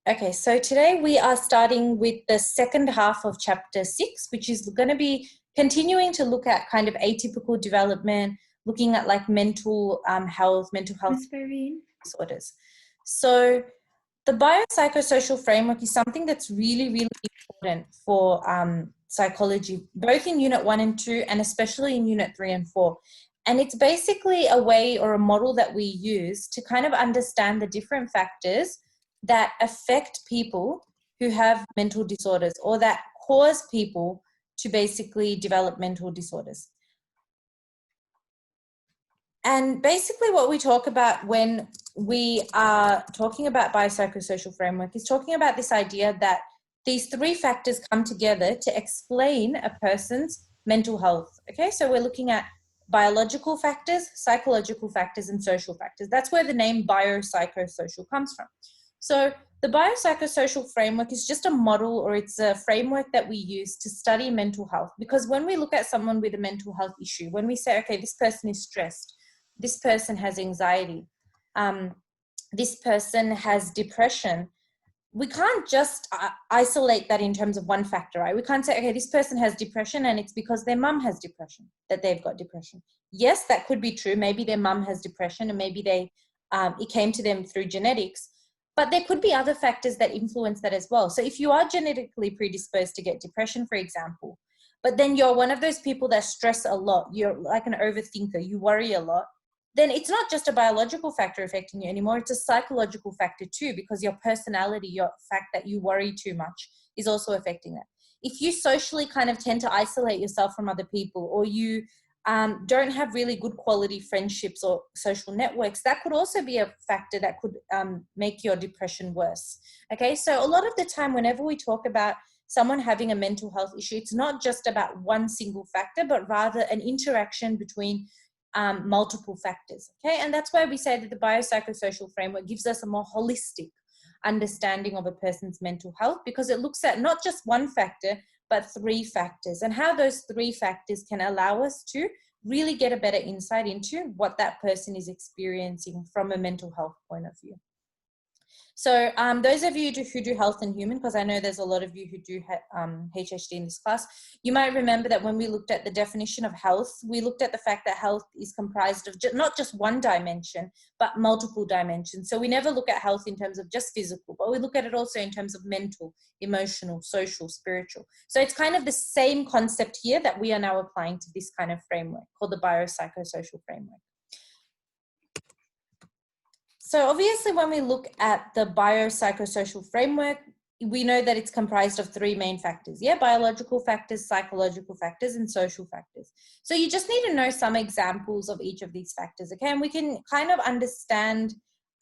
Okay, so today we are starting with the second half of chapter 6, which is going to be continuing to look at kind of atypical development, looking at like mental health disorders. So the biopsychosocial framework is something that's really, really important for psychology, both in Unit 1 and 2, and especially in Unit 3 and 4. And it's basically a way or a model that we use to kind of understand the different factors that affect people who have mental disorders or that cause people to basically develop mental disorders. And basically what we talk about when we are talking about biopsychosocial framework is talking about this idea that these three factors come together to explain a person's mental health. Okay, so we're looking at biological factors, psychological factors, and social factors. That's where the name biopsychosocial comes from. So the biopsychosocial framework is just a model, or it's a framework that we use to study mental health. Because when we look at someone with a mental health issue, when we say, okay, this person is stressed, this person has anxiety, this person has depression, we can't just isolate that in terms of one factor, right? We can't say, okay, this person has depression and it's because their mum has depression that they've got depression. Yes, that could be true. Maybe their mum has depression and maybe it came to them through genetics. But there could be other factors that influence that as well. So if you are genetically predisposed to get depression, for example, but then you're one of those people that stress a lot, you're like an overthinker, you worry a lot, then it's not just a biological factor affecting you anymore, it's a psychological factor too, because your personality, your fact that you worry too much is also affecting that. If you socially kind of tend to isolate yourself from other people, or you don't have really good quality friendships or social networks, that could also be a factor that could make your depression worse. Okay, so a lot of the time whenever we talk about someone having a mental health issue, it's not just about one single factor, but rather an interaction between multiple factors. Okay, and that's why we say that the biopsychosocial framework gives us a more holistic understanding of a person's mental health, because it looks at not just one factor, but three factors, and how those three factors can allow us to really get a better insight into what that person is experiencing from a mental health point of view. So those of you who do health and human, because I know there's a lot of you who do HHD in this class, you might remember that when we looked at the definition of health, we looked at the fact that health is comprised of not just one dimension, but multiple dimensions. So we never look at health in terms of just physical, but we look at it also in terms of mental, emotional, social, spiritual. So it's kind of the same concept here that we are now applying to this kind of framework called the biopsychosocial framework. So obviously when we look at the biopsychosocial framework, we know that it's comprised of three main factors, biological factors, psychological factors, and social factors. So you just need to know some examples of each of these factors, okay? And we can kind of understand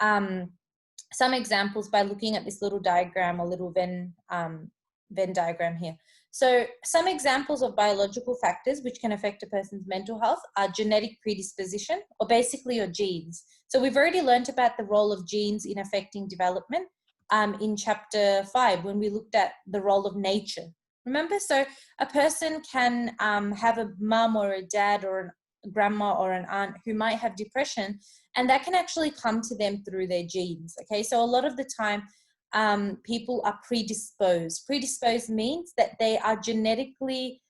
some examples by looking at this little diagram, or little Venn diagram here. So some examples of biological factors which can affect a person's mental health are genetic predisposition, or basically your genes. So we've already learned about the role of genes in affecting development in chapter 5, when we looked at the role of nature. Remember? So a person can have a mum or a dad or a grandma or an aunt who might have depression, and that can actually come to them through their genes. Okay, so a lot of the time, people are predisposed. Predisposed means that they are genetically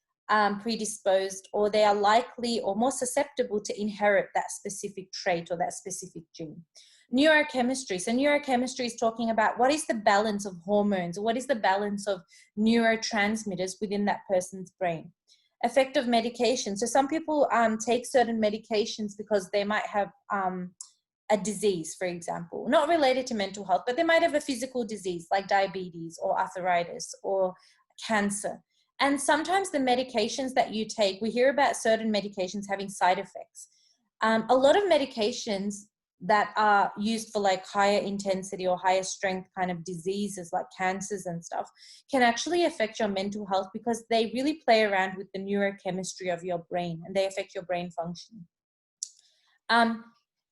predisposed, or they are likely or more susceptible to inherit that specific trait or that specific gene. Neurochemistry. So neurochemistry is talking about what is the balance of hormones, or what is the balance of neurotransmitters within that person's brain. Effect of medication. So some people take certain medications because they might have a disease, for example, not related to mental health, but they might have a physical disease like diabetes or arthritis or cancer. And sometimes the medications that you take, we hear about certain medications having side effects. A lot of medications that are used for like higher intensity or higher strength kind of diseases like cancers and stuff can actually affect your mental health, because they really play around with the neurochemistry of your brain, and they affect your brain function.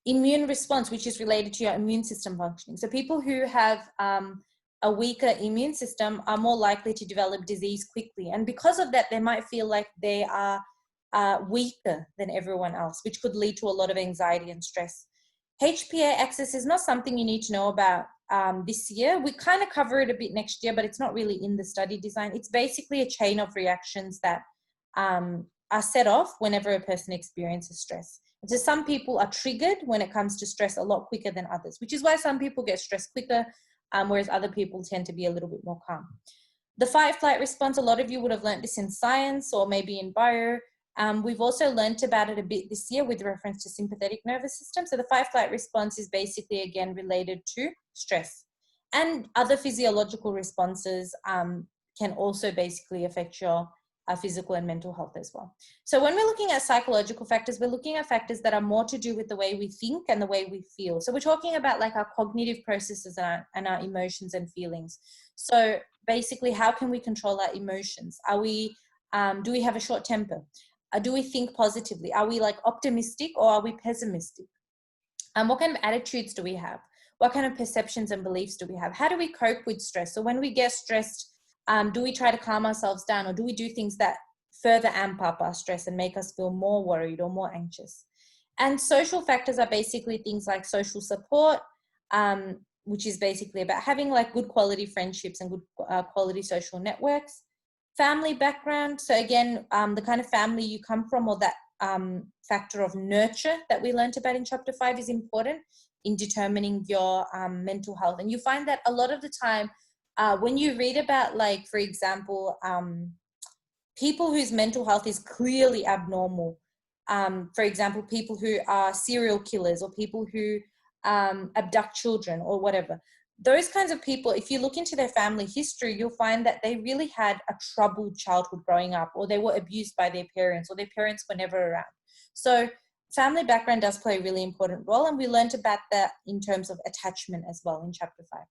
Immune response, which is related to your immune system functioning. So people who have a weaker immune system are more likely to develop disease quickly. And because of that, they might feel like they are weaker than everyone else, which could lead to a lot of anxiety and stress. HPA axis is not something you need to know about this year. We kind of cover it a bit next year, but it's not really in the study design. It's basically a chain of reactions that are set off whenever a person experiences stress. And so some people are triggered when it comes to stress a lot quicker than others, which is why some people get stressed quicker, whereas other people tend to be a little bit more calm. The fight-flight response, a lot of you would have learned this in science or maybe in bio. We've also learned about it a bit this year with reference to sympathetic nervous system. So the fight-flight response is basically, again, related to stress. And other physiological responses can also basically affect your physical and mental health as well. So when we're looking at psychological factors, we're looking at factors that are more to do with the way we think and the way we feel. So we're talking about like our cognitive processes and our emotions and feelings. So basically, how can we control our emotions? Are we, do we have a short temper? Do we think positively? Are we like optimistic or are we pessimistic? What kind of attitudes do we have? What kind of perceptions and beliefs do we have? How do we cope with stress? So when we get stressed, do we try to calm ourselves down, or do we do things that further amp up our stress and make us feel more worried or more anxious? And social factors are basically things like social support, which is basically about having like good quality friendships and good quality social networks. Family background, so again, the kind of family you come from, or that factor of nurture that we learned about in chapter 5 is important in determining your mental health. And you find that a lot of the time when you read about, like, for example, people whose mental health is clearly abnormal, for example, people who are serial killers or people who abduct children or whatever, those kinds of people, if you look into their family history, you'll find that they really had a troubled childhood growing up, or they were abused by their parents, or their parents were never around. So family background does play a really important role, and we learned about that in terms of attachment as well in chapter 5.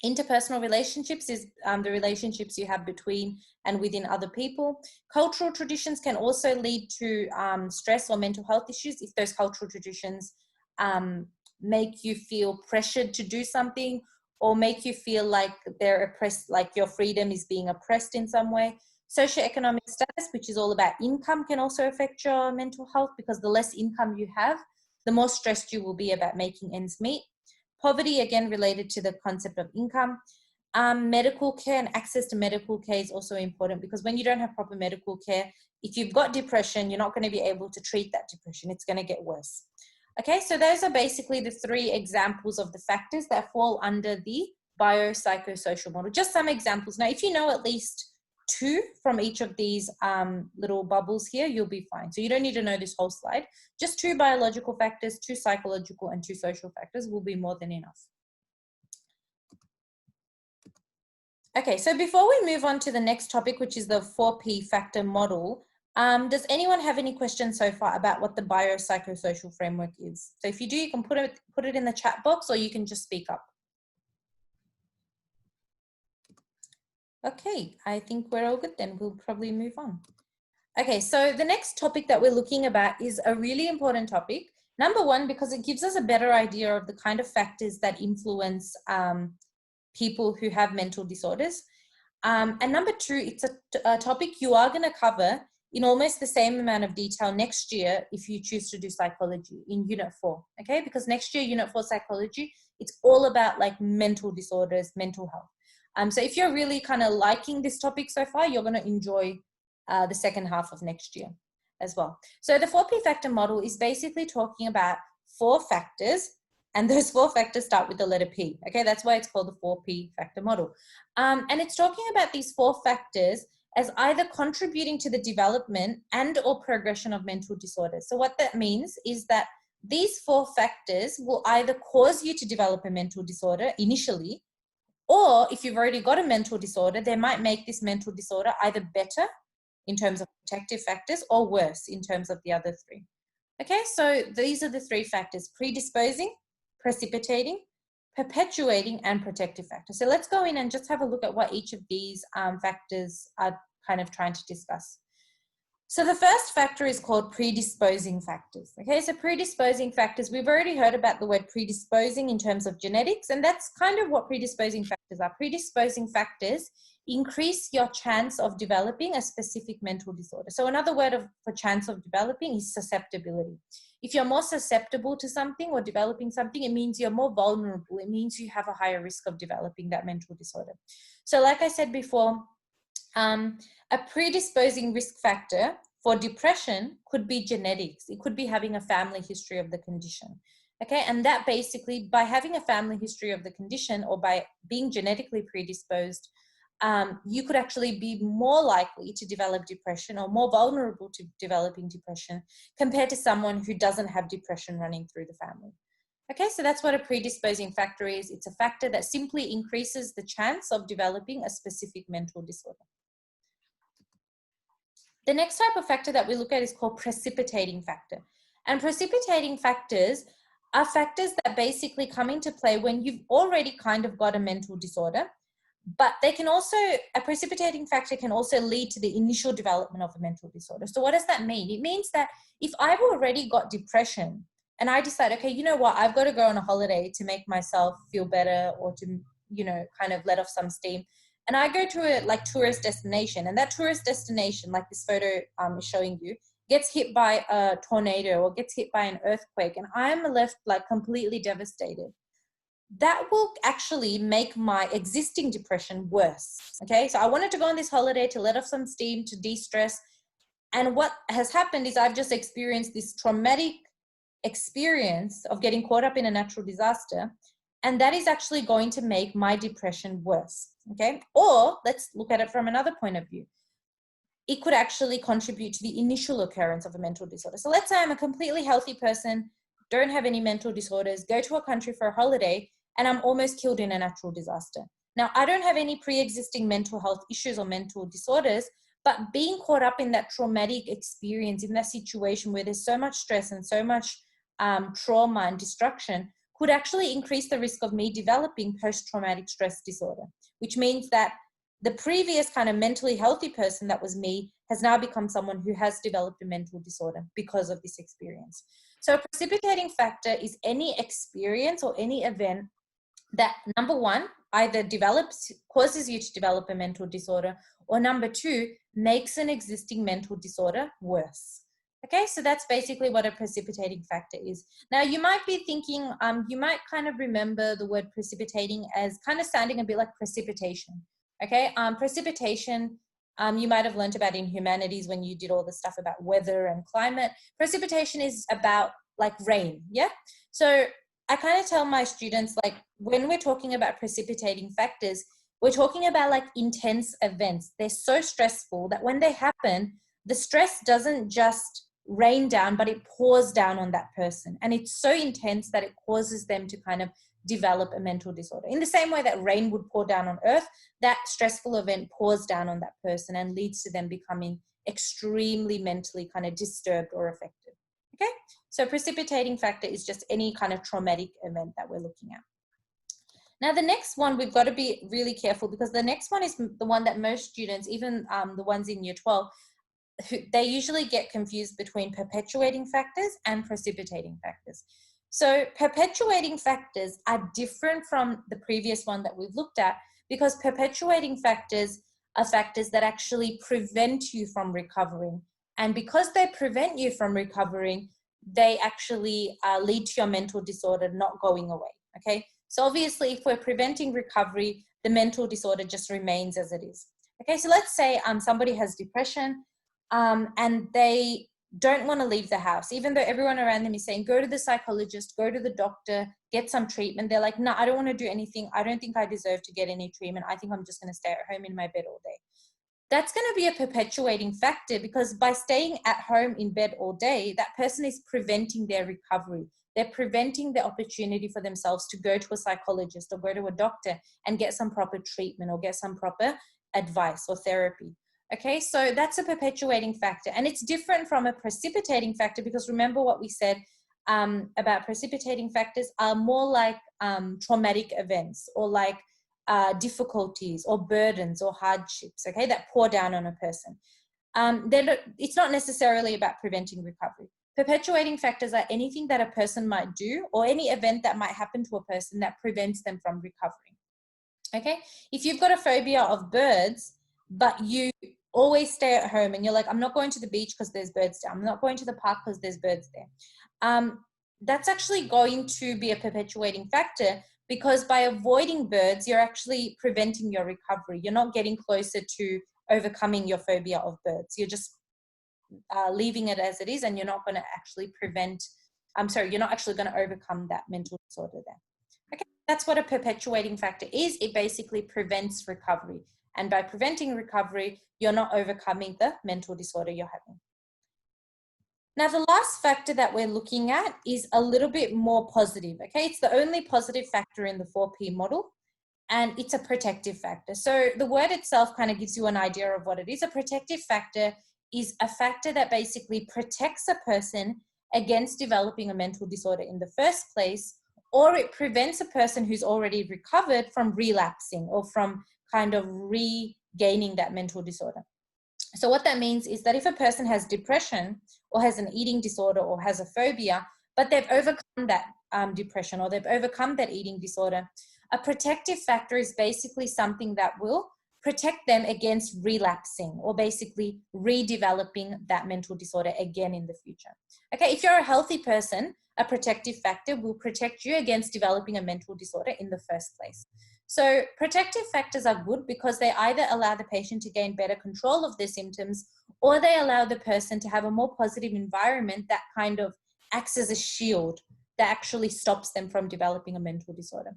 Interpersonal relationships is the relationships you have between and within other people. Cultural traditions can also lead to stress or mental health issues if those cultural traditions make you feel pressured to do something, or make you feel like they're oppressed, like your freedom is being oppressed in some way. Socioeconomic status, which is all about income, can also affect your mental health, because the less income you have, the more stressed you will be about making ends meet. Poverty, again, related to the concept of income. Medical care and access to medical care is also important, because when you don't have proper medical care, if you've got depression, you're not going to be able to treat that depression. It's going to get worse. Okay, so those are basically the 3 examples of the factors that fall under the biopsychosocial model. Just some examples. Now, if you know at least 2 from each of these little bubbles here, you'll be fine. So you don't need to know this whole slide. Just 2 biological factors, 2 psychological, and 2 social factors will be more than enough. Okay, so before we move on to the next topic, which is the 4P factor model, does anyone have any questions so far about what the biopsychosocial framework is? So if you do, you can put it in the chat box, or you can just speak up. Okay, I think we're all good then. We'll probably move on. Okay, so the next topic that we're looking about is a really important topic. Number 1, because it gives us a better idea of the kind of factors that influence people who have mental disorders. And number 2, it's a topic you are going to cover in almost the same amount of detail next year if you choose to do psychology in Unit 4, okay? Because next year, Unit 4 psychology, it's all about like mental disorders, mental health. So if you're really kind of liking this topic so far, you're going to enjoy the second half of next year as well. So the 4P factor model is basically talking about 4 factors, and those 4 factors start with the letter P, okay? That's why it's called the 4P factor model. And it's talking about these 4 factors as either contributing to the development and or progression of mental disorders. So what that means is that these 4 factors will either cause you to develop a mental disorder initially, or if you've already got a mental disorder, they might make this mental disorder either better in terms of protective factors or worse in terms of the other 3. Okay, so these are the 3 factors: predisposing, precipitating, perpetuating, and protective factors. So let's go in and just have a look at what each of these factors are kind of trying to discuss. So the first factor is called predisposing factors. Okay, so predisposing factors, we've already heard about the word predisposing in terms of genetics, and that's kind of what predisposing factors are. Predisposing factors increase your chance of developing a specific mental disorder. So another word for chance of developing is susceptibility. If you're more susceptible to something or developing something, it means you're more vulnerable. It means you have a higher risk of developing that mental disorder. So like I said before, a predisposing risk factor for depression could be genetics. It could be having a family history of the condition. Okay, and that basically, by having a family history of the condition or by being genetically predisposed, you could actually be more likely to develop depression or more vulnerable to developing depression compared to someone who doesn't have depression running through the family. Okay, so that's what a predisposing factor is. It's a factor that simply increases the chance of developing a specific mental disorder. The next type of factor that we look at is called precipitating factor. And precipitating factors are factors that basically come into play when you've already kind of got a mental disorder, but they can also, a precipitating factor can also lead to the initial development of a mental disorder. So what does that mean? It means that if I've already got depression and I decide, okay, you know what, I've got to go on a holiday to make myself feel better or to, you know, kind of let off some steam. And I go to a like tourist destination, and that tourist destination, like this photo is showing you, gets hit by a tornado or gets hit by an earthquake, and I'm left like completely devastated. That will actually make my existing depression worse. Okay, so I wanted to go on this holiday to let off some steam, to de-stress. And what has happened is I've just experienced this traumatic experience of getting caught up in a natural disaster. And that is actually going to make my depression worse. Okay, or let's look at it from another point of view. It could actually contribute to the initial occurrence of a mental disorder. So let's say I'm a completely healthy person, don't have any mental disorders, go to a country for a holiday, and I'm almost killed in a natural disaster. Now, I don't have any pre-existing mental health issues or mental disorders, but being caught up in that traumatic experience, in that situation where there's so much stress and so much trauma and destruction, could actually increase the risk of me developing post-traumatic stress disorder, which means that the previous kind of mentally healthy person that was me has now become someone who has developed a mental disorder because of this experience. So a precipitating factor is any experience or any event that, number one, either causes you to develop a mental disorder, or number two, makes an existing mental disorder worse. Okay, so that's basically what a precipitating factor is. Now, you might be thinking, you might kind of remember the word precipitating as kind of sounding a bit like precipitation. Okay, precipitation, you might have learned about in humanities when you did all the stuff about weather and climate. Precipitation is about like rain, yeah? So I kind of tell my students, like, when we're talking about precipitating factors, we're talking about like intense events. They're so stressful that when they happen, the stress doesn't just rain down, but it pours down on that person. And it's so intense that it causes them to kind of develop a mental disorder. In the same way that rain would pour down on earth, that stressful event pours down on that person and leads to them becoming extremely mentally kind of disturbed or affected. Okay, so precipitating factor is just any kind of traumatic event that we're looking at. Now, the next one, we've got to be really careful, because the next one is the one that most students, even the ones in year 12, they usually get confused between perpetuating factors and precipitating factors. So perpetuating factors are different from the previous one that we've looked at, because perpetuating factors are factors that actually prevent you from recovering. And because they prevent you from recovering, they actually lead to your mental disorder not going away, okay? So obviously, if we're preventing recovery, the mental disorder just remains as it is. Okay, so let's say somebody has depression and they don't want to leave the house, even though everyone around them is saying, go to the psychologist, go to the doctor, get some treatment. They're like, no, I don't want to do anything. I don't think I deserve to get any treatment. I think I'm just going to stay at home in my bed all day. That's going to be a perpetuating factor, because by staying at home in bed all day, that person is preventing their recovery. They're preventing the opportunity for themselves to go to a psychologist or go to a doctor and get some proper treatment or get some proper advice or therapy. Okay, so that's a perpetuating factor, and it's different from a precipitating factor, because remember what we said about precipitating factors are more like traumatic events or like difficulties or burdens or hardships, okay, that pour down on a person. It's not necessarily about preventing recovery. Perpetuating factors are anything that a person might do or any event that might happen to a person that prevents them from recovering. Okay, if you've got a phobia of birds, but you always stay at home and you're like, I'm not going to the beach because there's birds there. I'm not going to the park because there's birds there. that's actually going to be a perpetuating factor, because by avoiding birds, you're actually preventing your recovery. You're not getting closer to overcoming your phobia of birds. You're just leaving it as it is, and you're not going to actually you're not actually going to overcome that mental disorder there. Okay, that's what a perpetuating factor is. It basically prevents recovery. And by preventing recovery, you're not overcoming the mental disorder you're having. Now, the last factor that we're looking at is a little bit more positive, okay? It's the only positive factor in the 4P model, and it's a protective factor. So the word itself kind of gives you an idea of what it is. A protective factor is a factor that basically protects a person against developing a mental disorder in the first place, or it prevents a person who's already recovered from relapsing or from kind of regaining that mental disorder. So what that means is that if a person has depression or has an eating disorder or has a phobia, but they've overcome that depression or they've overcome that eating disorder, a protective factor is basically something that will protect them against relapsing or basically redeveloping that mental disorder again in the future. Okay, if you're a healthy person, a protective factor will protect you against developing a mental disorder in the first place. So protective factors are good because they either allow the patient to gain better control of their symptoms, or they allow the person to have a more positive environment that kind of acts as a shield that actually stops them from developing a mental disorder.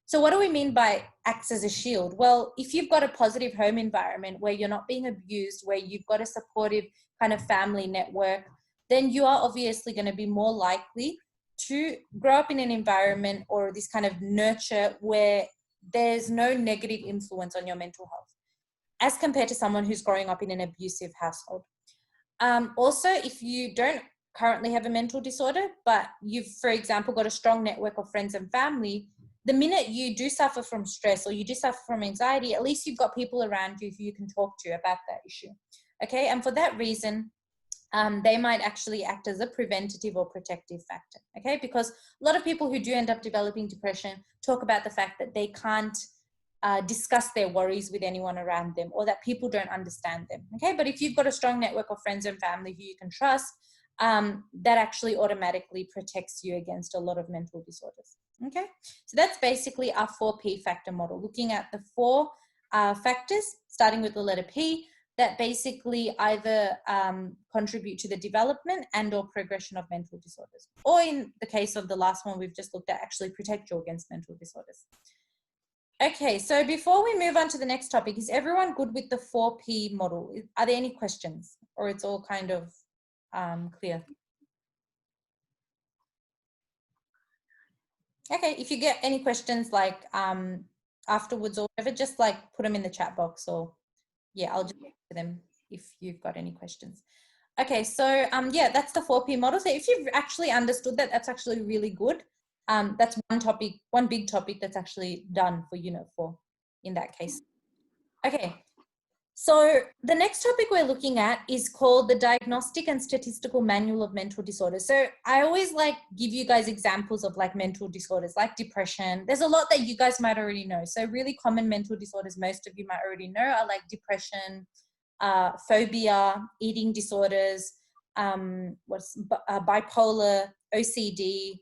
So what do we mean by acts as a shield? Well, if you've got a positive home environment where you're not being abused, where you've got a supportive kind of family network, then you are obviously going to be more likely to grow up in an environment or this kind of nurture where there's no negative influence on your mental health, as compared to someone who's growing up in an abusive household. Also, if you don't currently have a mental disorder, but you've, for example, got a strong network of friends and family, the minute you do suffer from stress or you do suffer from anxiety, at least you've got people around you who you can talk to about that issue. Okay, and for that reason, they might actually act as a preventative or protective factor, okay? Because a lot of people who do end up developing depression talk about the fact that they can't discuss their worries with anyone around them, or that people don't understand them, okay? But if you've got a strong network of friends and family who you can trust, that actually automatically protects you against a lot of mental disorders, okay? So that's basically our 4P factor model, looking at the 4 factors, starting with the letter P, that basically either contribute to the development and or progression of mental disorders. Or in the case of the last one we've just looked at, actually protect you against mental disorders. Okay, so before we move on to the next topic, is everyone good with the 4P model? Are there any questions, or it's all kind of clear? Okay, if you get any questions like afterwards or whatever, just like put them in the chat box, or yeah, I'll just answer them if you've got any questions. Okay, so yeah, that's the 4P model. So if you've actually understood that, that's actually really good. That's one topic, one big topic that's actually done for Unit 4 in that case. Okay, so the next topic we're looking at is called the Diagnostic and Statistical Manual of Mental Disorders. So I always like give you guys examples of like mental disorders like depression. There's a lot that you guys might already know. So really common mental disorders most of you might already know are like depression, phobia, eating disorders, bipolar, OCD,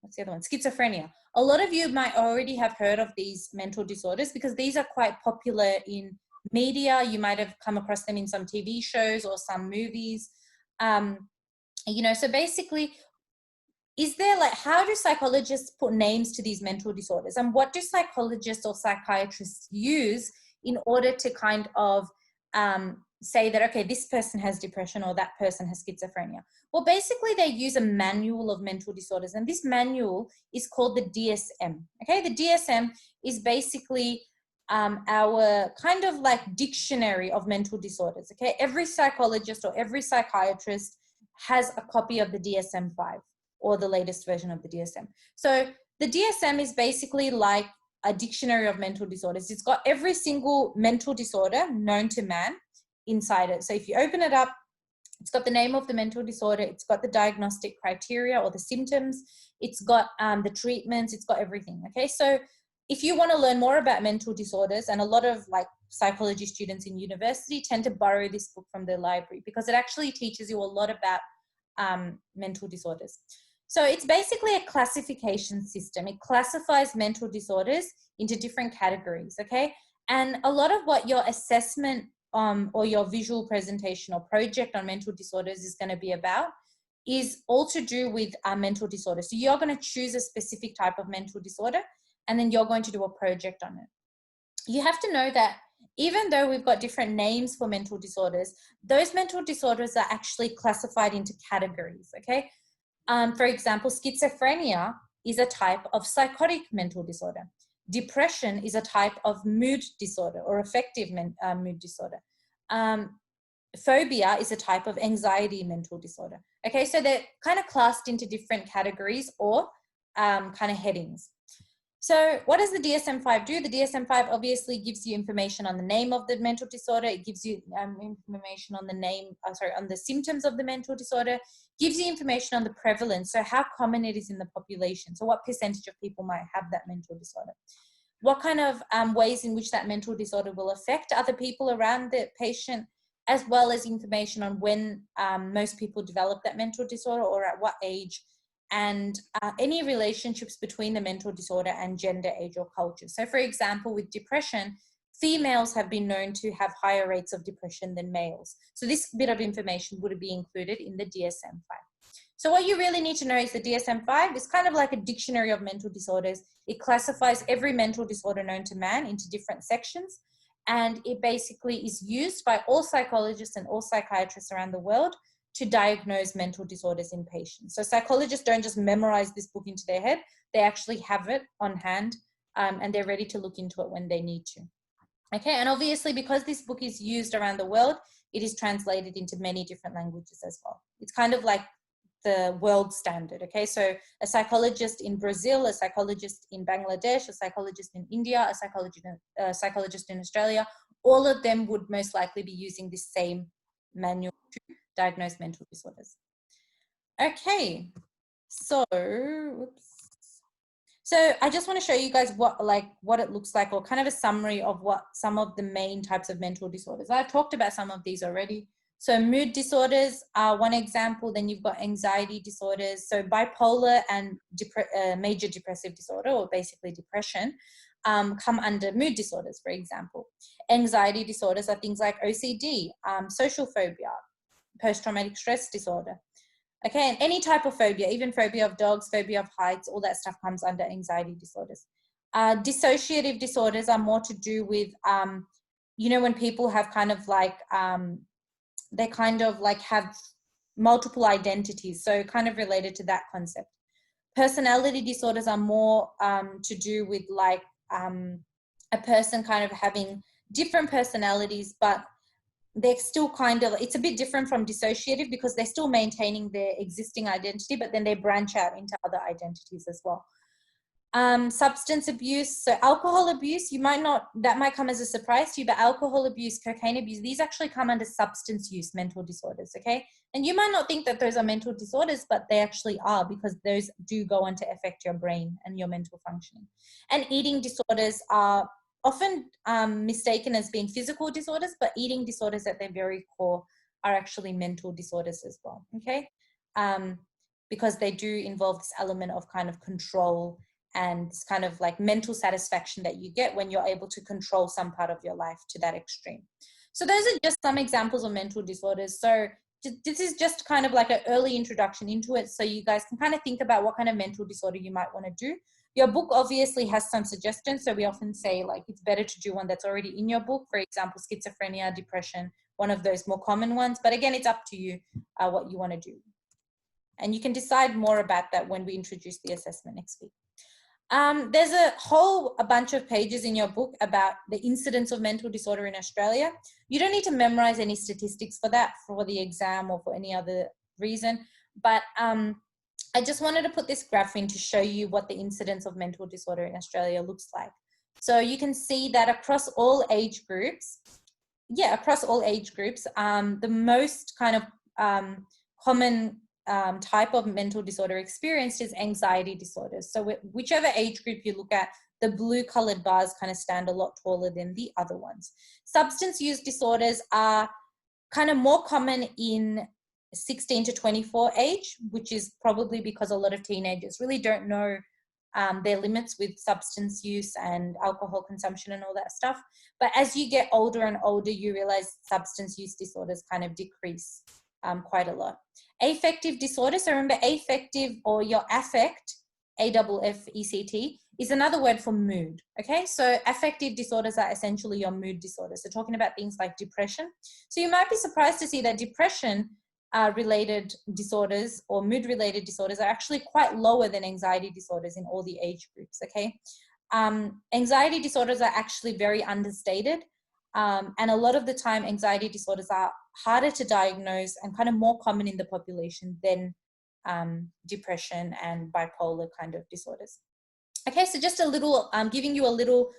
what's the other one? Schizophrenia. A lot of you might already have heard of these mental disorders because these are quite popular in media. You might have come across them in some TV shows or some movies. You know, so basically, is there like, how do psychologists put names to these mental disorders? And what do psychologists or psychiatrists use in order to kind of say that, okay, this person has depression or that person has schizophrenia? Well, basically they use a manual of mental disorders, and this manual is called the DSM. Okay, the DSM is basically our kind of like dictionary of mental disorders. Okay, every psychologist or every psychiatrist has a copy of the DSM-5 or the latest version of the DSM. So the DSM is basically like a dictionary of mental disorders. It's got every single mental disorder known to man inside it. So if you open it up, it's got the name of the mental disorder, it's got the diagnostic criteria or the symptoms, it's got the treatments, it's got everything, okay? So if you want to learn more about mental disorders, and a lot of like psychology students in university tend to borrow this book from their library because it actually teaches you a lot about mental disorders. So it's basically a classification system. It classifies mental disorders into different categories, okay? And a lot of what your assessment or your visual presentation or project on mental disorders is going to be about is all to do with mental disorders. So you're going to choose a specific type of mental disorder, and then you're going to do a project on it. You have to know that even though we've got different names for mental disorders, those mental disorders are actually classified into categories, okay? For example, schizophrenia is a type of psychotic mental disorder. Depression is a type of mood disorder or affective mood disorder. Phobia is a type of anxiety mental disorder. Okay, so they're kind of classed into different categories or kind of headings. So what does the DSM-5 do? The DSM-5 obviously gives you information on the name of the mental disorder. It gives you information on on the symptoms of the mental disorder, gives you information on the prevalence, so how common it is in the population. So what percentage of people might have that mental disorder? What kind of ways in which that mental disorder will affect other people around the patient, as well as information on when most people develop that mental disorder or at what age, and any relationships between the mental disorder and gender, age, or culture. So for example, with depression, females have been known to have higher rates of depression than males. So this bit of information would be included in the DSM-5. So what you really need to know is the DSM-5 is kind of like a dictionary of mental disorders. It classifies every mental disorder known to man into different sections, and it basically is used by all psychologists and all psychiatrists around the world to diagnose mental disorders in patients. So psychologists don't just memorize this book into their head, they actually have it on hand and they're ready to look into it when they need to. Okay, and obviously because this book is used around the world, it is translated into many different languages as well. It's kind of like the world standard, okay? So a psychologist in Brazil, a psychologist in Bangladesh, a psychologist in India, a psychologist in Australia, all of them would most likely be using this same manual to diagnose mental disorders. Okay, so, So I just want to show you guys what it looks like, or kind of a summary of what some of the main types of mental disorders. I've talked about some of these already. So mood disorders are one example. Then you've got anxiety disorders. So bipolar and major depressive disorder, or basically depression, come under mood disorders, for example. Anxiety disorders are things like OCD, social phobia, post-traumatic stress disorder. Okay, and any type of phobia, even phobia of dogs, phobia of heights, all that stuff comes under anxiety disorders. Dissociative disorders are more to do with, when people have kind of like, they kind of like have multiple identities, so kind of related to that concept. Personality disorders are more to do with like a person kind of having different personalities, but they're still kind of, it's a bit different from dissociative because they're still maintaining their existing identity, but then they branch out into other identities as well. Substance abuse, so alcohol abuse, that might come as a surprise to you, but alcohol abuse, cocaine abuse, these actually come under substance use mental disorders, okay? And you might not think that those are mental disorders, but they actually are, because those do go on to affect your brain and your mental functioning. And eating disorders are often mistaken as being physical disorders, but eating disorders at their very core are actually mental disorders as well, okay? Because they do involve this element of kind of control and this kind of like mental satisfaction that you get when you're able to control some part of your life to that extreme. So those are just some examples of mental disorders. So this is just kind of like an early introduction into it, so you guys can kind of think about what kind of mental disorder you might want to do. Your book obviously has some suggestions, so we often say like it's better to do one that's already in your book. For example, schizophrenia, depression, one of those more common ones. But again, it's up to you what you want to do. And you can decide more about that when we introduce the assessment next week. There's a bunch of pages in your book about the incidence of mental disorder in Australia. You don't need to memorize any statistics for that, for the exam or for any other reason. But I just wanted to put this graph in to show you what the incidence of mental disorder in Australia looks like. So you can see that across all age groups, the most kind of common type of mental disorder experienced is anxiety disorders. So whichever age group you look at, the blue colored bars kind of stand a lot taller than the other ones. Substance use disorders are kind of more common in 16 to 24 age, which is probably because a lot of teenagers really don't know their limits with substance use and alcohol consumption and all that stuff. But as you get older and older, you realize substance use disorders kind of decrease quite a lot. Affective disorders, so remember affective or your affect, AFFECT, is another word for mood, okay? So affective disorders are essentially your mood disorders. So talking about things like depression. So you might be surprised to see that depression related disorders or mood related disorders are actually quite lower than anxiety disorders in all the age groups, okay? Anxiety disorders are actually very understated, and a lot of the time anxiety disorders are harder to diagnose and kind of more common in the population than depression and bipolar kind of disorders. Okay, so just a little, giving you a little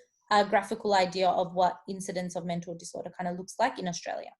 graphical idea of what incidence of mental disorder kind of looks like in Australia.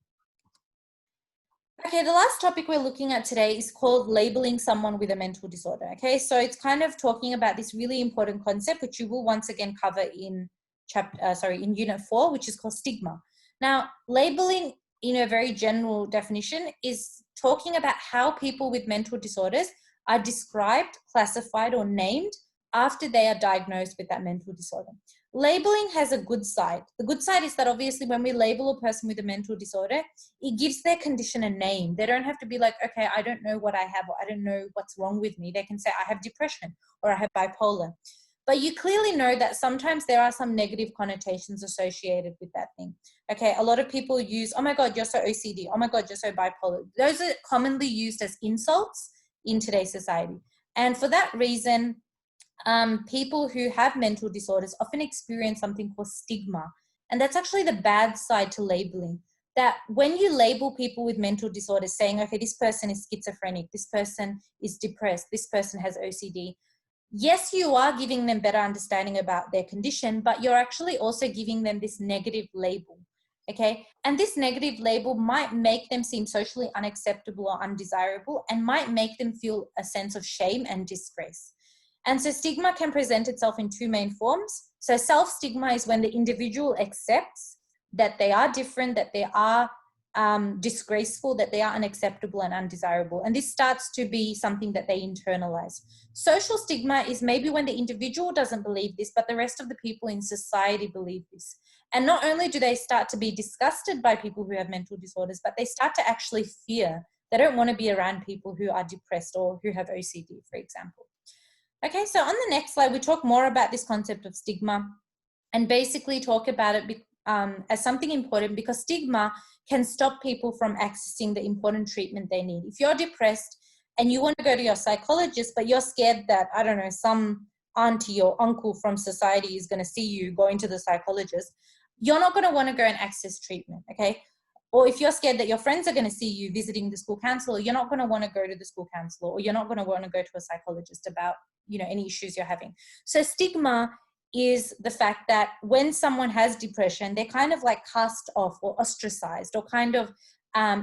Okay, the last topic we're looking at today is called labeling someone with a mental disorder. Okay, so it's kind of talking about this really important concept, which you will once again cover in in Unit 4, which is called stigma. Now, labeling in a very general definition is talking about how people with mental disorders are described, classified, or named after they are diagnosed with that mental disorder. Labeling has a good side. The good side is that obviously when we label a person with a mental disorder, it gives their condition a name. They don't have to be like, okay, I don't know what I have, or I don't know what's wrong with me. They can say, I have depression, or I have bipolar. But you clearly know that sometimes there are some negative connotations associated with that thing. Okay, a lot of people use, oh my God, you're so OCD. Oh my God, you're so bipolar. Those are commonly used as insults in today's society. And for that reason, people who have mental disorders often experience something called stigma. And that's actually the bad side to labeling. That when you label people with mental disorders saying, okay, this person is schizophrenic, this person is depressed, this person has OCD, yes, you are giving them better understanding about their condition, but you're actually also giving them this negative label, okay? And this negative label might make them seem socially unacceptable or undesirable and might make them feel a sense of shame and disgrace. And so stigma can present itself in two main forms. So self-stigma is when the individual accepts that they are different, that they are disgraceful, that they are unacceptable and undesirable. And this starts to be something that they internalize. Social stigma is maybe when the individual doesn't believe this, but the rest of the people in society believe this. And not only do they start to be disgusted by people who have mental disorders, but they start to actually fear. They don't want to be around people who are depressed or who have OCD, for example. Okay, so on the next slide, we talk more about this concept of stigma and basically talk about it as something important because stigma can stop people from accessing the important treatment they need. If you're depressed and you want to go to your psychologist, but you're scared that, I don't know, some auntie or uncle from society is going to see you going to the psychologist, you're not going to want to go and access treatment, okay? Or if you're scared that your friends are going to see you visiting the school counselor, you're not going to want to go to the school counselor, or you're not going to want to go to a psychologist about, any issues you're having. So stigma is the fact that when someone has depression, they're kind of like cast off or ostracized or kind of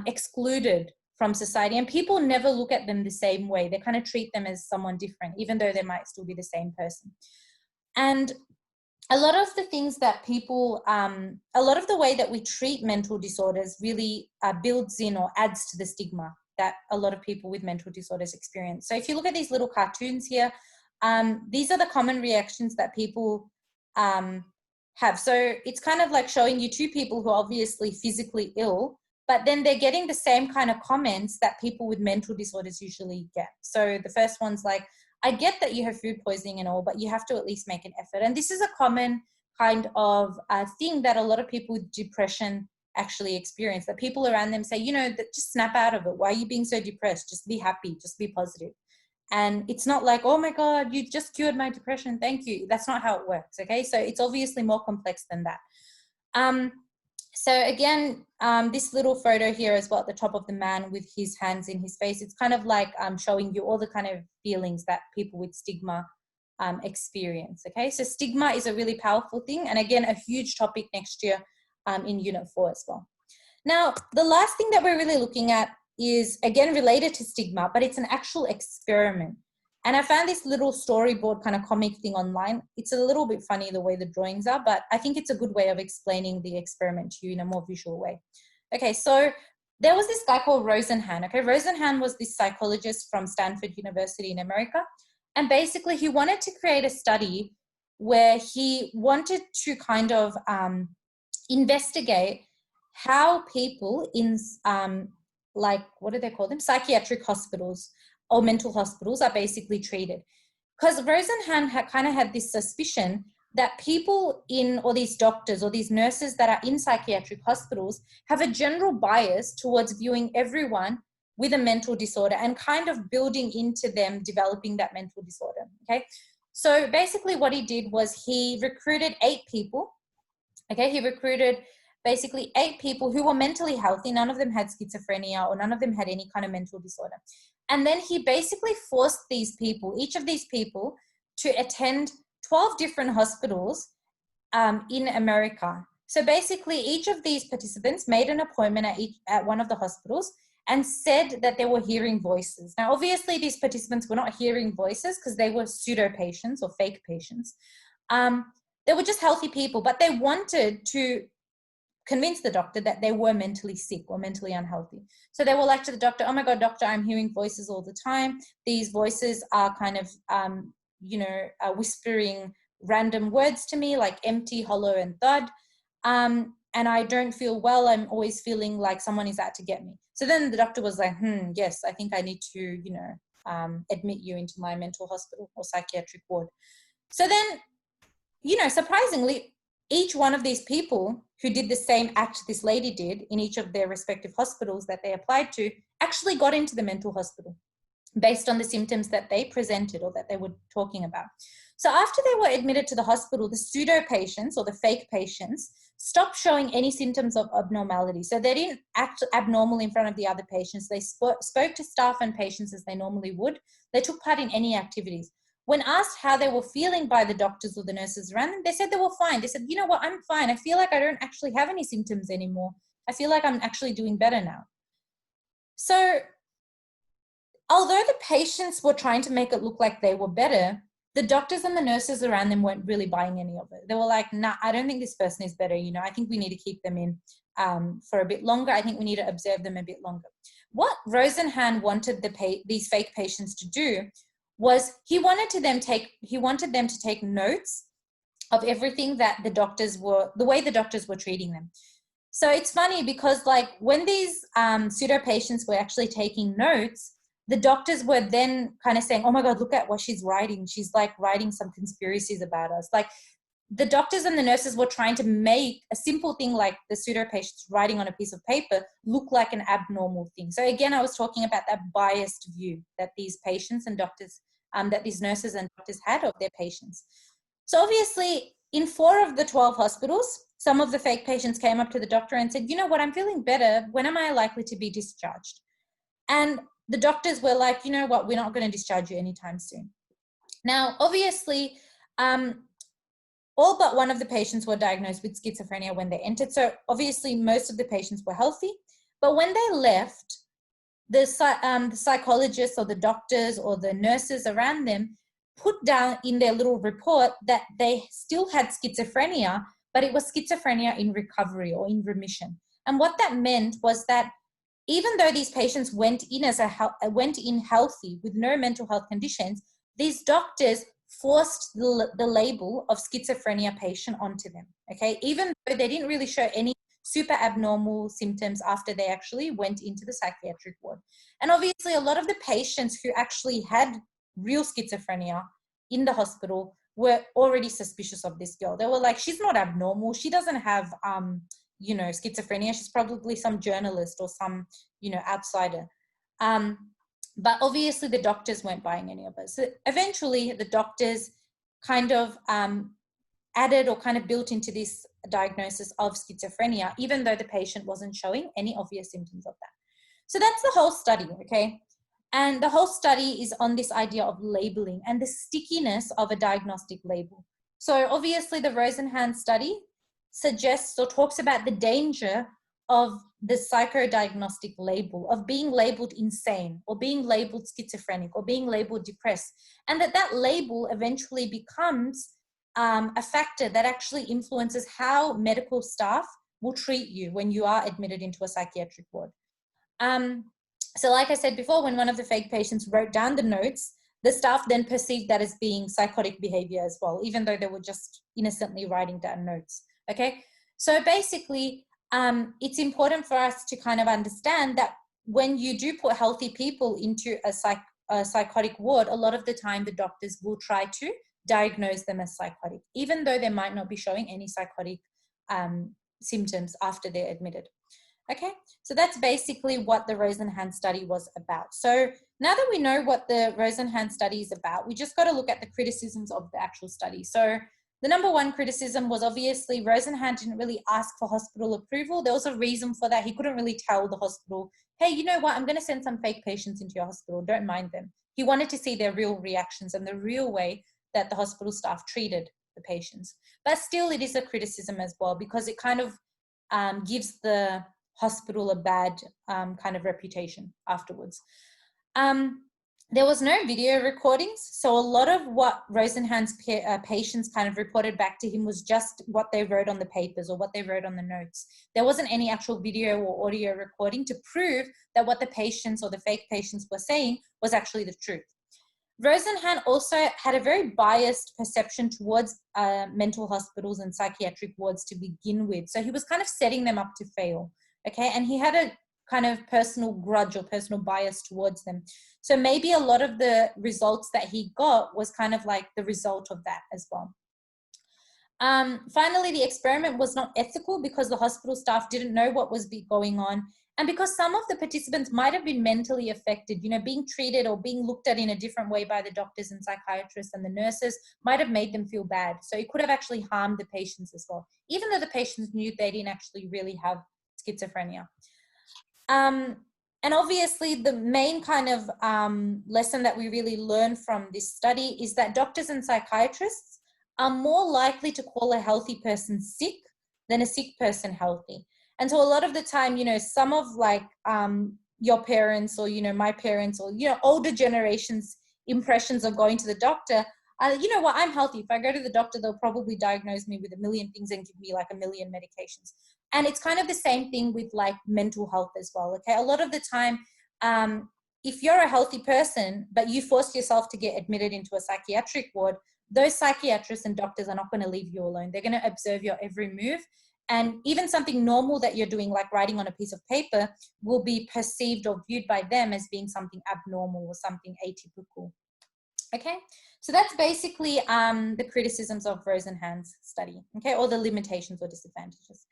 excluded from society. And people never look at them the same way. They kind of treat them as someone different, even though they might still be the same person. And a lot of the things that people, a lot of the way that we treat mental disorders really builds in or adds to the stigma that a lot of people with mental disorders experience. So if you look at these little cartoons here, these are the common reactions that people have. So it's kind of like showing you two people who are obviously physically ill, but then they're getting the same kind of comments that people with mental disorders usually get. So the first one's like, I get that you have food poisoning and all, but you have to at least make an effort. And this is a common kind of thing that a lot of people with depression actually experience, that people around them say, that just snap out of it. Why are you being so depressed? Just be happy, just be positive. And it's not like, oh my God, you just cured my depression, thank you. That's not how it works, okay? So it's obviously more complex than that. So again, this little photo here as well at the top of the man with his hands in his face, it's kind of like showing you all the kind of feelings that people with stigma experience, okay? So stigma is a really powerful thing, and again, a huge topic next year in Unit 4 as well. Now, the last thing that we're really looking at is, again, related to stigma, but it's an actual experiment. And I found this little storyboard kind of comic thing online. It's a little bit funny the way the drawings are, but I think it's a good way of explaining the experiment to you in a more visual way. Okay, so there was this guy called Rosenhan. Okay, Rosenhan was this psychologist from Stanford University in America. And basically he wanted to create a study where he wanted to kind of investigate how people in like, what do they call them? Psychiatric hospitals or mental hospitals are basically treated. Because Rosenhan had this suspicion that people in, or these doctors or these nurses that are in psychiatric hospitals have a general bias towards viewing everyone with a mental disorder and kind of building into them developing that mental disorder, okay? So basically what he did was he recruited 8 people, okay? He recruited basically 8 people who were mentally healthy. None of them had schizophrenia or none of them had any kind of mental disorder. And then he basically forced these people, each of these people, to attend 12 different hospitals in America. So basically each of these participants made an appointment at one of the hospitals and said that they were hearing voices. Now, obviously these participants were not hearing voices because they were pseudo patients or fake patients. They were just healthy people, but they wanted to convince the doctor that they were mentally sick or mentally unhealthy. So they were like to the doctor, oh my God, doctor, I'm hearing voices all the time. These voices are kind of, whispering random words to me, like empty, hollow, and thud. And I don't feel well. I'm always feeling like someone is out to get me. So then the doctor was like, yes, I think I need to, admit you into my mental hospital or psychiatric ward. So then, surprisingly, each one of these people who did the same act this lady did in each of their respective hospitals that they applied to actually got into the mental hospital based on the symptoms that they presented or that they were talking about. So after they were admitted to the hospital, the pseudo patients or the fake patients stopped showing any symptoms of abnormality. So they didn't act abnormal in front of the other patients. They spoke to staff and patients as they normally would. They took part in any activities. When asked how they were feeling by the doctors or the nurses around them, they said they were fine. They said, you know what, I'm fine. I feel like I don't actually have any symptoms anymore. I feel like I'm actually doing better now. So although the patients were trying to make it look like they were better, the doctors and the nurses around them weren't really buying any of it. They were like, nah, I don't think this person is better. I think we need to keep them in for a bit longer. I think we need to observe them a bit longer. What Rosenhan wanted these fake patients to do was he wanted them to take notes of everything that the way the doctors were treating them. So it's funny because like when these pseudo patients were actually taking notes, the doctors were then kind of saying, oh my God, look at what she's writing. She's like writing some conspiracies about us. Like the doctors and the nurses were trying to make a simple thing like the pseudo patients writing on a piece of paper look like an abnormal thing. So again, I was talking about that biased view that these patients and doctors, that these nurses and doctors had of their patients. So obviously in 4 of the 12 hospitals, some of the fake patients came up to the doctor and said, you know what, I'm feeling better. When am I likely to be discharged? And the doctors were like, you know what, we're not going to discharge you anytime soon. Now, obviously, all but one of the patients were diagnosed with schizophrenia when they entered. So obviously, most of the patients were healthy. But when they left, the psychologists or the doctors or the nurses around them put down in their little report that they still had schizophrenia, but it was schizophrenia in recovery or in remission. And what that meant was that even though these patients went in healthy with no mental health conditions, these doctors forced the label of schizophrenia patient onto them, okay? Even though they didn't really show any super abnormal symptoms after they actually went into the psychiatric ward. And obviously a lot of the patients who actually had real schizophrenia in the hospital were already suspicious of this girl. They were like, she's not abnormal. She doesn't have, schizophrenia. She's probably some journalist or some, outsider. But obviously the doctors weren't buying any of it. So eventually the doctors kind of added or kind of built into this diagnosis of schizophrenia, even though the patient wasn't showing any obvious symptoms of that. So that's the whole study, okay? And the whole study is on this idea of labeling and the stickiness of a diagnostic label. So obviously the Rosenhan study suggests or talks about the danger of the psychodiagnostic label, of being labeled insane or being labeled schizophrenic or being labeled depressed, and that label eventually becomes a factor that actually influences how medical staff will treat you when you are admitted into a psychiatric ward. So like I said before, when one of the fake patients wrote down the notes, the staff then perceived that as being psychotic behavior as well, even though they were just innocently writing down notes. Okay, so basically, it's important for us to kind of understand that when you do put healthy people into a psychotic ward, a lot of the time the doctors will try to diagnose them as psychotic, even though they might not be showing any psychotic symptoms after they're admitted. Okay, so that's basically what the Rosenhan study was about. So now that we know what the Rosenhan study is about, we just got to look at the criticisms of the actual study. So the number one criticism was obviously Rosenhan didn't really ask for hospital approval. There was a reason for that. He couldn't really tell the hospital, hey, you know what, I'm going to send some fake patients into your hospital. Don't mind them. He wanted to see their real reactions and the real way that the hospital staff treated the patients. But still, it is a criticism as well, because it kind of gives the hospital a bad kind of reputation afterwards. There was no video recordings, so a lot of what Rosenhan's patients kind of reported back to him was just what they wrote on the papers or what they wrote on the notes. There wasn't any actual video or audio recording to prove that what the patients or the fake patients were saying was actually the truth. Rosenhan also had a very biased perception towards mental hospitals and psychiatric wards to begin with. So he was kind of setting them up to fail. Okay, and he had a kind of personal grudge or personal bias towards them. So maybe a lot of the results that he got was kind of like the result of that as well. Finally, the experiment was not ethical because the hospital staff didn't know what was going on, and because some of the participants might have been mentally affected, you know, being treated or being looked at in a different way by the doctors and psychiatrists and the nurses might have made them feel bad. So it could have actually harmed the patients as well, even though the patients knew they didn't actually really have schizophrenia. And obviously the main kind of lesson that we really learn from this study is that doctors and psychiatrists are more likely to call a healthy person sick than a sick person healthy. And so a lot of the time, you know, some of like your parents or, you know, my parents or, you know, older generations impressions of going to the doctor, you know what, I'm healthy. If I go to the doctor, they'll probably diagnose me with a million things and give me like a million medications. And it's kind of the same thing with like mental health as well, okay? A lot of the time, if you're a healthy person, but you forced yourself to get admitted into a psychiatric ward, those psychiatrists and doctors are not going to leave you alone. They're going to observe your every move. And even something normal that you're doing, like writing on a piece of paper, will be perceived or viewed by them as being something abnormal or something atypical. Okay, so that's basically the criticisms of Rosenhan's study, okay, or the limitations or disadvantages.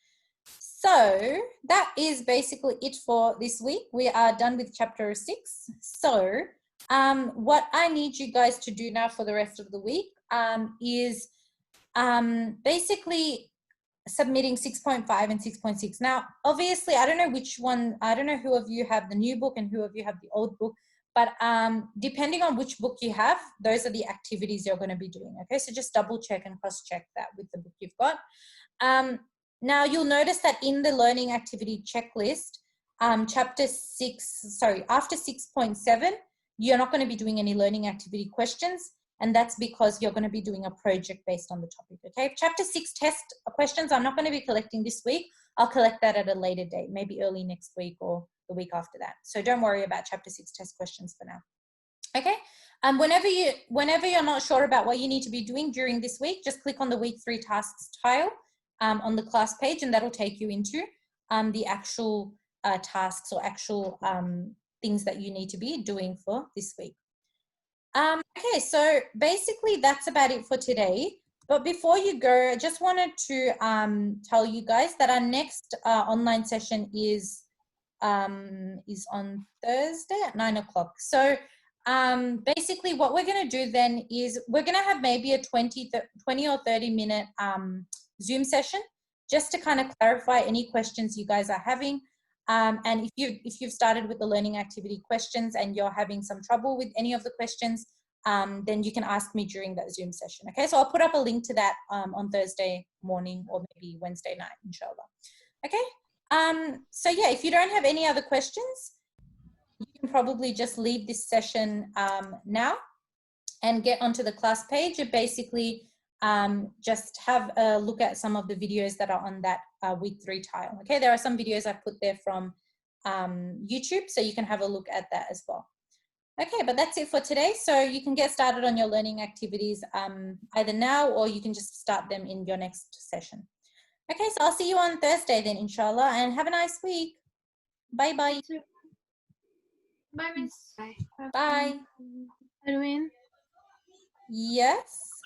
So that is basically it for this week. We are done with chapter 6. So what I need you guys to do now for the rest of the week is basically submitting 6.5 and 6.6. Now, obviously, I don't know which one, I don't know who of you have the new book and who of you have the old book, but depending on which book you have, those are the activities you're going to be doing, okay? So just double check and cross check that with the book you've got. Now, you'll notice that in the learning activity checklist, after 6.7, you're not going to be doing any learning activity questions, and that's because you're going to be doing a project based on the topic, okay? Chapter 6 test questions, I'm not going to be collecting this week. I'll collect that at a later date, maybe early next week or the week after that. So don't worry about chapter 6 test questions for now, okay? Whenever you're not sure about what you need to be doing during this week, just click on the week 3 tasks tile on the class page, and that'll take you into the actual tasks or actual things that you need to be doing for this week. Okay, so basically that's about it for today. But before you go, I just wanted to tell you guys that our next online session is on Thursday at 9 o'clock. So basically what we're going to do then is we're going to have maybe a 20 or 30 minute Zoom session just to kind of clarify any questions you guys are having. And if you've started with the learning activity questions and you're having some trouble with any of the questions, then you can ask me during that Zoom session. Okay, so I'll put up a link to that on Thursday morning or maybe Wednesday night, inshallah. Okay, so yeah, if you don't have any other questions, you can probably just leave this session now and get onto the class page and basically just have a look at some of the videos that are on that week 3 tile. Okay, there are some videos I put there from YouTube, so you can have a look at that as well. Okay, but that's it for today. So you can get started on your learning activities either now, or you can just start them in your next session. Okay, so I'll see you on Thursday then, inshallah, and have a nice week. Bye-bye. Bye, Miss. Bye. Edwin? Yes?